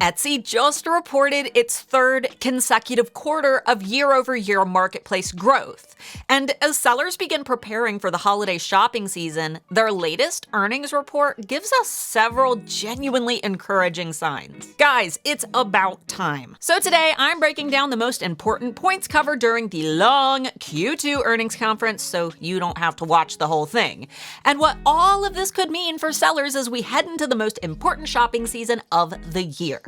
Etsy just reported its third consecutive quarter of year-over-year marketplace growth. And as sellers begin preparing for the holiday shopping season, their latest earnings report gives us several genuinely encouraging signs. Guys, it's about time. So today, I'm breaking down the most important points covered during the long Q2 earnings conference so you don't have to watch the whole thing, and what all of this could mean for sellers as we head into the most important shopping season of the year.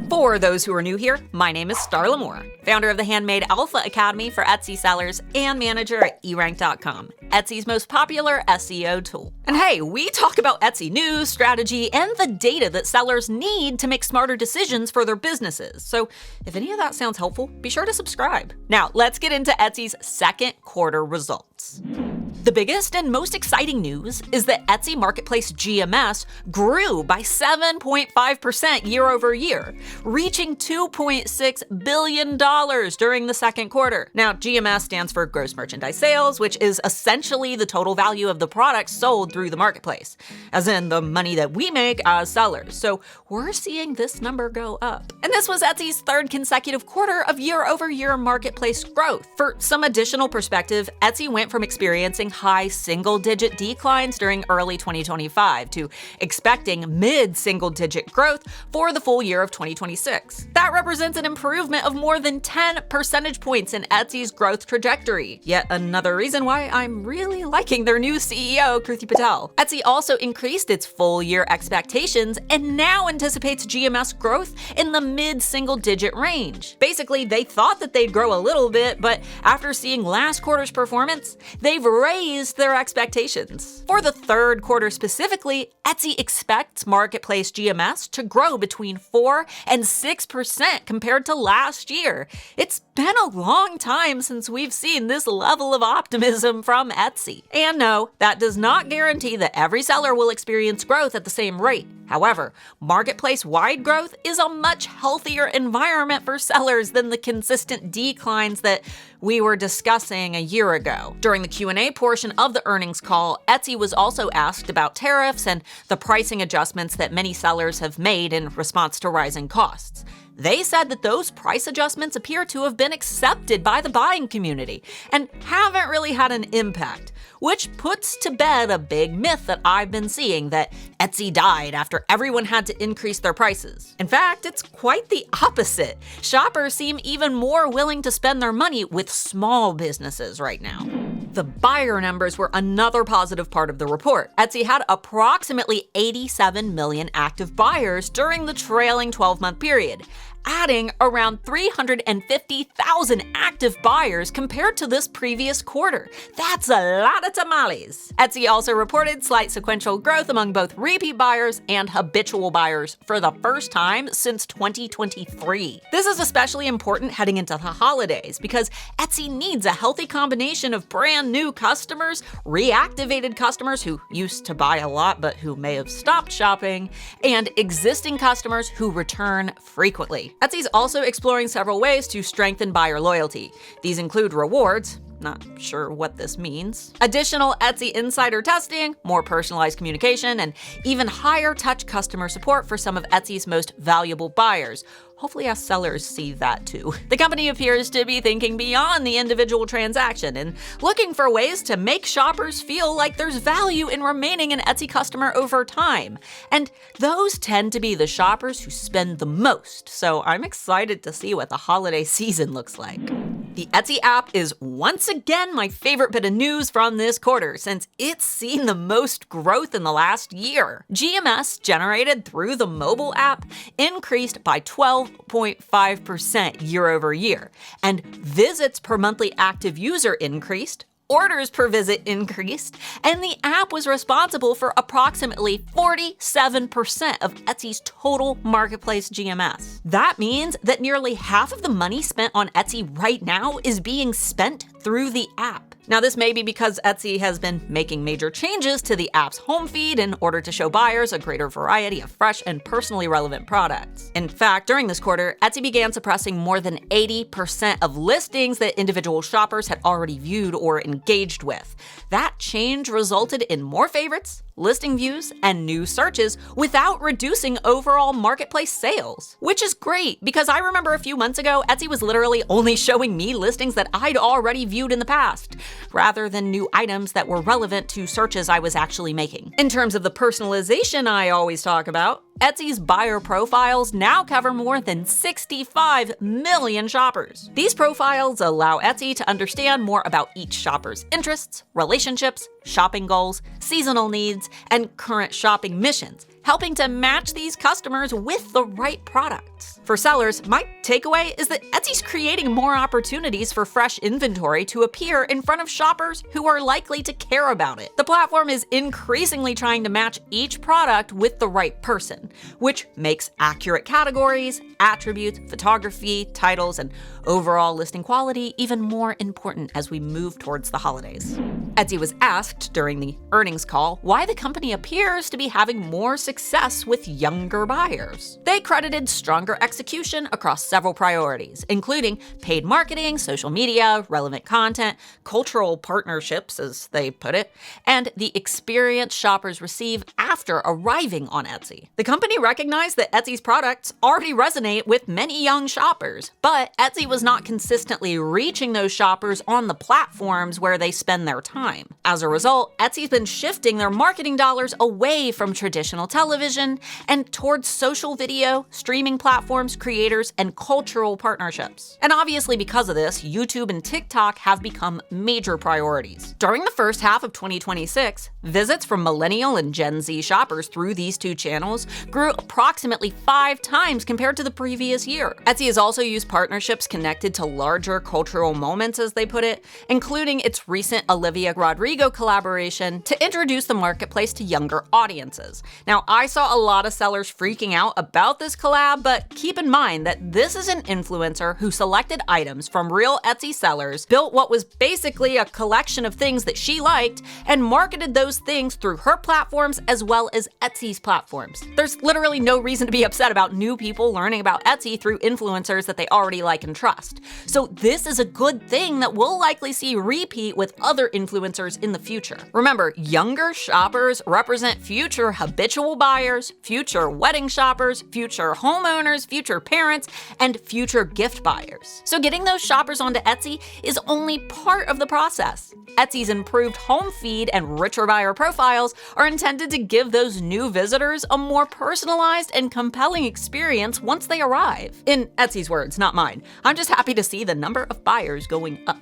For those who are new here, my name is Starla, founder of the Handmade Alpha Academy for Etsy sellers and manager at erank.com, Etsy's most popular SEO tool. And hey, we talk about Etsy news, strategy, and the data that sellers need to make smarter decisions for their businesses. So if any of that sounds helpful, be sure to subscribe. Now, let's get into Etsy's second quarter results. The biggest and most exciting news is that Etsy Marketplace GMS grew by 7.5% year over year, reaching $2.6 billion during the second quarter. Now, GMS stands for Gross Merchandise Sales, which is essentially the total value of the products sold through the marketplace, as in the money that we make as sellers. So we're seeing this number go up. And this was Etsy's third consecutive quarter of year-over-year marketplace growth. For some additional perspective, Etsy went from experiencing high single-digit declines during early 2025 to expecting mid-single-digit growth for the full year of 2026. That represents an improvement of more than 10 percentage points in Etsy's growth trajectory. Yet another reason why I'm really liking their new CEO, Kruti Patel. Etsy also increased its full-year expectations and now anticipates GMS growth in the mid-single-digit range. Basically, they thought that they'd grow a little bit, but after seeing last quarter's performance, they've raised their expectations. For the third quarter specifically, Etsy expects marketplace GMS to grow between 4 and 6% compared to last year. It's been a long time since we've seen this level of optimism from Etsy. And no, that does not guarantee that every seller will experience growth at the same rate. However, marketplace-wide growth is a much healthier environment for sellers than the consistent declines that we were discussing a year ago. During the Q&A portion of the earnings call, Etsy was also asked about tariffs and the pricing adjustments that many sellers have made in response to rising costs. They said that those price adjustments appear to have been accepted by the buying community and haven't really had an impact, which puts to bed a big myth that I've been seeing that Etsy died after everyone had to increase their prices. In fact, it's quite the opposite. Shoppers seem even more willing to spend their money with small businesses right now. The buyer numbers were another positive part of the report. Etsy had approximately 87 million active buyers during the trailing 12-month period, adding around 350,000 active buyers compared to this previous quarter. That's a lot of tamales. Etsy also reported slight sequential growth among both repeat buyers and habitual buyers for the first time since 2023. This is especially important heading into the holidays because Etsy needs a healthy combination of brand new customers, reactivated customers who used to buy a lot but who may have stopped shopping, and existing customers who return frequently. Etsy's also exploring several ways to strengthen buyer loyalty. These include rewards, not sure what this means, additional Etsy insider testing, more personalized communication, and even higher touch customer support for some of Etsy's most valuable buyers. Hopefully us sellers see that too. The company appears to be thinking beyond the individual transaction and looking for ways to make shoppers feel like there's value in remaining an Etsy customer over time. And those tend to be the shoppers who spend the most, so I'm excited to see what the holiday season looks like. The Etsy app is once again my favorite bit of news from this quarter since it's seen the most growth in the last year. GMS generated through the mobile app increased by 12.5% year over year, and visits per monthly active user increased, orders per visit increased, and the app was responsible for approximately 47% of Etsy's total marketplace GMS. That means that nearly half of the money spent on Etsy right now is being spent through the app. Now, this may be because Etsy has been making major changes to the app's home feed in order to show buyers a greater variety of fresh and personally relevant products. In fact, during this quarter, Etsy began suppressing more than 80% of listings that individual shoppers had already viewed or engaged with. That change resulted in more favorites, listing views, and new searches without reducing overall marketplace sales. Which is great, because I remember a few months ago, Etsy was literally only showing me listings that I'd already viewed in the past, rather than new items that were relevant to searches I was actually making. In terms of the personalization I always talk about, Etsy's buyer profiles now cover more than 65 million shoppers. These profiles allow Etsy to understand more about each shopper's interests, relationships, shopping goals, seasonal needs, and current shopping missions, helping to match these customers with the right products. For sellers, my takeaway is that Etsy's creating more opportunities for fresh inventory to appear in front of shoppers who are likely to care about it. The platform is increasingly trying to match each product with the right person, which makes accurate categories, attributes, photography, titles, and overall listing quality even more important as we move towards the holidays. Etsy was asked during the earnings call why the company appears to be having more success with younger buyers. They credited stronger execution across several priorities, including paid marketing, social media, relevant content, cultural partnerships, as they put it, and the experience shoppers receive after arriving on Etsy. The company recognized that Etsy's products already resonate with many young shoppers, but Etsy was not consistently reaching those shoppers on the platforms where they spend their time. As a result, Etsy's been shifting their marketing dollars away from traditional television and towards social video, streaming platforms, creators, and cultural partnerships. And obviously because of this, YouTube and TikTok have become major priorities. During the first half of 2026, visits from millennial and Gen Z shoppers through these two channels grew approximately 5 times compared to the previous year. Etsy has also used partnerships connected to larger cultural moments, as they put it, including its recent Olivia Rodrigo collaboration to introduce the marketplace to younger audiences. Now, I saw a lot of sellers freaking out about this collab, but keep in mind that this is an influencer who selected items from real Etsy sellers, built what was basically a collection of things that she liked, and marketed those things through her platforms as well as Etsy's platforms. There's literally no reason to be upset about new people learning about Etsy through influencers that they already like and trust. So this is a good thing that we'll likely see repeat with other influencers in the future. Remember, younger shoppers represent future habitual buyers, future wedding shoppers, future homeowners, future parents, and future gift buyers. So getting those shoppers onto Etsy is only part of the process. Etsy's improved home feed and richer buyer profiles are intended to give those new visitors a more personalized and compelling experience once they arrive. In Etsy's words, not mine. I'm just happy to see the number of buyers going up.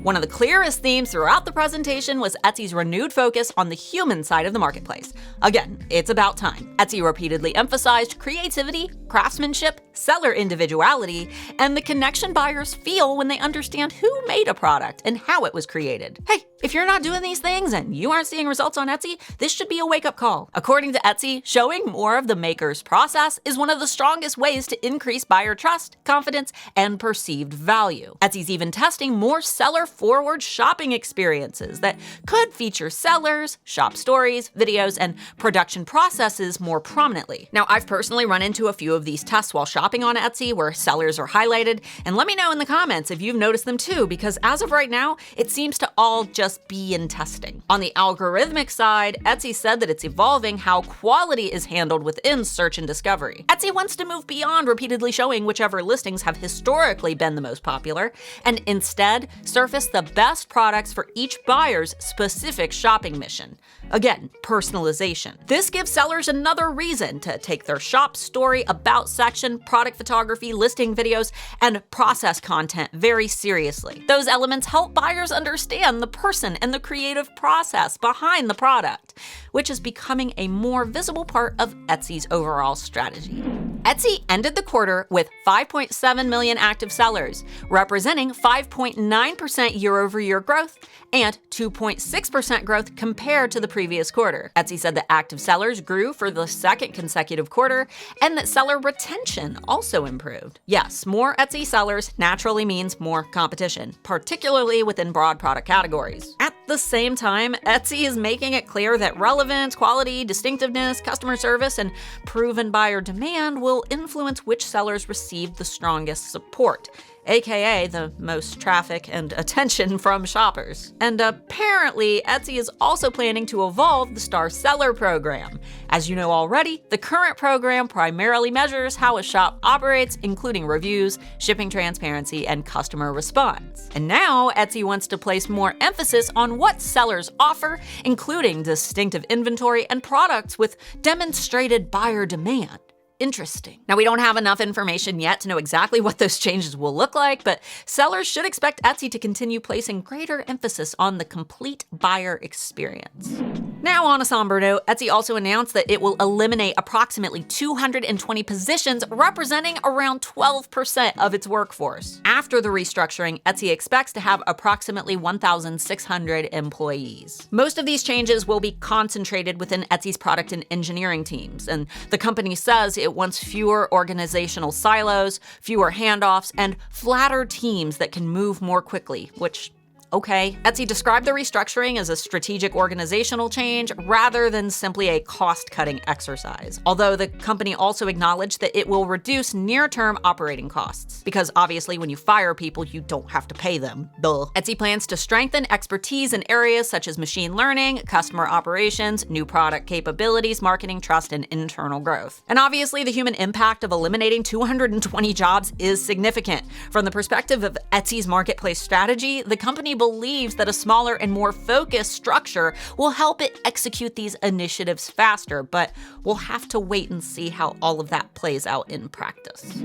One of the clearest themes throughout the presentation was Etsy's renewed focus on the human side of the marketplace. Again, it's about time. Etsy repeatedly emphasized creativity, craftsmanship, seller individuality, and the connection buyers feel when they understand who made a product and how it was created. Hey, if you're not doing these things and you aren't seeing results on Etsy, this should be a wake-up call. According to Etsy, showing more of the maker's process is one of the strongest ways to increase buyer trust, confidence, and perceived value. Etsy's even testing more seller-forward shopping experiences that could feature sellers, shop stories, videos, and production processes more prominently. Now, I've personally run into a few of these tests while shopping on Etsy where sellers are highlighted, and let me know in the comments if you've noticed them too, because as of right now, it seems to all just be in testing. On the algorithmic side, Etsy said that it's evolving how quality is handled within search and discovery. Etsy wants to move beyond repeatedly showing whichever listings have historically been the most popular, and instead surface the best products for each buyer's specific shopping mission. Again, personalization. This gives sellers another reason to take their shop story, about section, product photography, listing videos, and process content very seriously. Those elements help buyers understand the person and the creative process behind the product, which is becoming a more visible part of Etsy's overall strategy. Etsy ended the quarter with 5.7 million active sellers, representing 5.9% year-over-year growth and 2.6% growth compared to the previous quarter. Etsy said that active sellers grew for the second consecutive quarter, and that seller retention also improved. Yes, more Etsy sellers naturally means more competition, particularly within broad product categories. At the same time, Etsy is making it clear that relevance, quality, distinctiveness, customer service, and proven buyer demand will influence which sellers receive the strongest support, aka the most traffic and attention from shoppers. And apparently, Etsy is also planning to evolve the Star Seller program. As you know already, the current program primarily measures how a shop operates, including reviews, shipping transparency, and customer response. And now, Etsy wants to place more emphasis on what sellers offer, including distinctive inventory and products with demonstrated buyer demand. Interesting. Now, we don't have enough information yet to know exactly what those changes will look like, but sellers should expect Etsy to continue placing greater emphasis on the complete buyer experience. Now, on a somber note, Etsy also announced that it will eliminate approximately 220 positions, representing around 12% of its workforce. After the restructuring, Etsy expects to have approximately 1,600 employees. Most of these changes will be concentrated within Etsy's product and engineering teams, and the company says it wants fewer organizational silos, fewer handoffs, and flatter teams that can move more quickly, which, okay. Etsy described the restructuring as a strategic organizational change rather than simply a cost-cutting exercise, although the company also acknowledged that it will reduce near-term operating costs, because obviously when you fire people, you don't have to pay them, duh. Etsy plans to strengthen expertise in areas such as machine learning, customer operations, new product capabilities, marketing, trust, and internal growth. And obviously the human impact of eliminating 220 jobs is significant. From the perspective of Etsy's marketplace strategy, the company believes that a smaller and more focused structure will help it execute these initiatives faster, but we'll have to wait and see how all of that plays out in practice.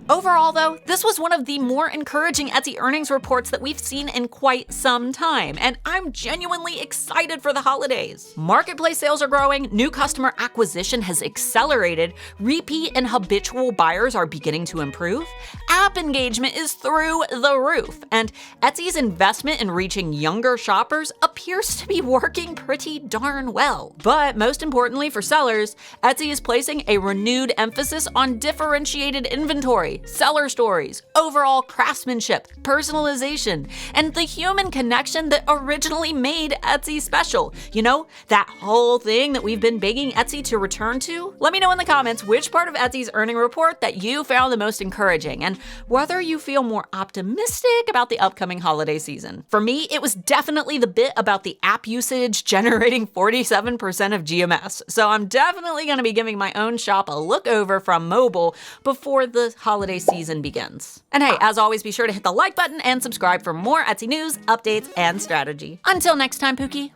Overall, though, this was one of the more encouraging Etsy earnings reports that we've seen in quite some time, and I'm genuinely excited for the holidays. Marketplace sales are growing, new customer acquisition has accelerated, repeat and habitual buyers are beginning to improve, app engagement is through the roof, and Etsy's investment in reaching younger shoppers appears to be working pretty darn well. But most importantly for sellers, Etsy is placing a renewed emphasis on differentiated inventory, seller stories, overall craftsmanship, personalization, and the human connection that originally made Etsy special. You know, that whole thing that we've been begging Etsy to return to? Let me know in the comments which part of Etsy's earning report that you found the most encouraging, and whether you feel more optimistic about the upcoming holiday season. For me, it was definitely the bit about the app usage generating 47% of GMS, so I'm definitely going to be giving my own shop a look over from mobile before the holiday season begins. And hey, as always, be sure to hit the like button and subscribe for more Etsy news, updates, and strategy. Until next time, Pookie.